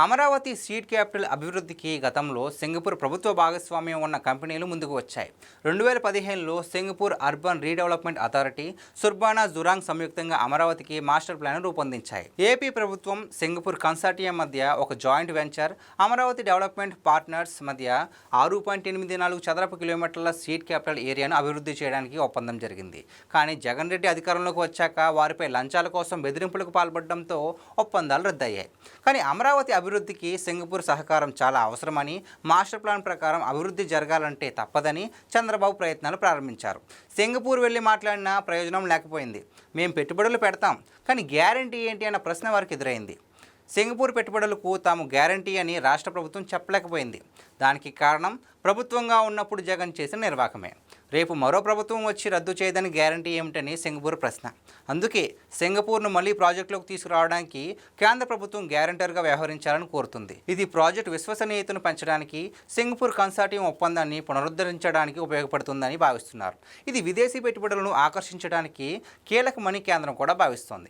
Amaravati seed capital అభివృద్ధికి గతంలో Singapore ప్రభుత్వ భాగస్వామ్యం ఉన్న కంపెనీలు ముందుకు వచ్చాయి. 2015లో Singapore urban redevelopment authority, Surbana Jurong సంయుక్తంగా అమరావతికి మాస్టర్ ప్లాన్ రూపొందించాయి. ఏపీ ప్రభుత్వం, సింగపూర్ కన్సార్టియం మధ్య ఒక joint venture Amaravati development partners మధ్య 6.84 చదరపు కిలోమీటర్ల సీడ్ క్యాపిటల్ ఏరియాను అభివృద్ధి చేయడానికి ఒప్పందం జరిగింది. కానీ జగన్ రెడ్డి అధికారంలోకి వచ్చాక వారిపై లంచాల కోసం బెదిరింపులకు పాల్పడడంతో ఒప్పందాలు రద్దయ్యాయి. కానీ అమరావతి అభివృద్ధికి సింగపూర్ సహకారం చాలా అవసరమని, మాస్టర్ ప్లాన్ ప్రకారం అభివృద్ధి జరగాలంటే తప్పదని చంద్రబాబు ప్రయత్నాలు ప్రారంభించారు. సింగపూర్ వెళ్ళి మాట్లాడినా ప్రయోజనం లేకపోయింది. మేము పెట్టుబడులు పెడతాం, కానీ గ్యారంటీ ఏంటి అన్న ప్రశ్న వారికి ఎదురైంది. సింగపూర్ పెట్టుబడులకు తాము గ్యారంటీ అని రాష్ట్ర ప్రభుత్వం చెప్పలేకపోయింది. దానికి కారణం ప్రభుత్వంగా ఉన్నప్పుడు జగన్ చేసిన నిర్వాహకమే. రేపు మరో ప్రభుత్వం వచ్చి రద్దు చేయదని గ్యారంటీ ఏమిటని సింగపూర్ ప్రశ్న. అందుకే సింగపూర్ను మళ్లీ ప్రాజెక్టులోకి తీసుకురావడానికి కేంద్ర ప్రభుత్వం గ్యారంటర్గా వ్యవహరించాలని కోరుతుంది. ఇది ప్రాజెక్టు విశ్వసనీయతను పెంచడానికి, సింగపూర్ కన్సార్టియం ఒప్పందాన్ని పునరుద్ధరించడానికి ఉపయోగపడుతుందని భావిస్తున్నారు. ఇది విదేశీ పెట్టుబడులను ఆకర్షించడానికి కీలకమని కేంద్రం కూడా భావిస్తోంది.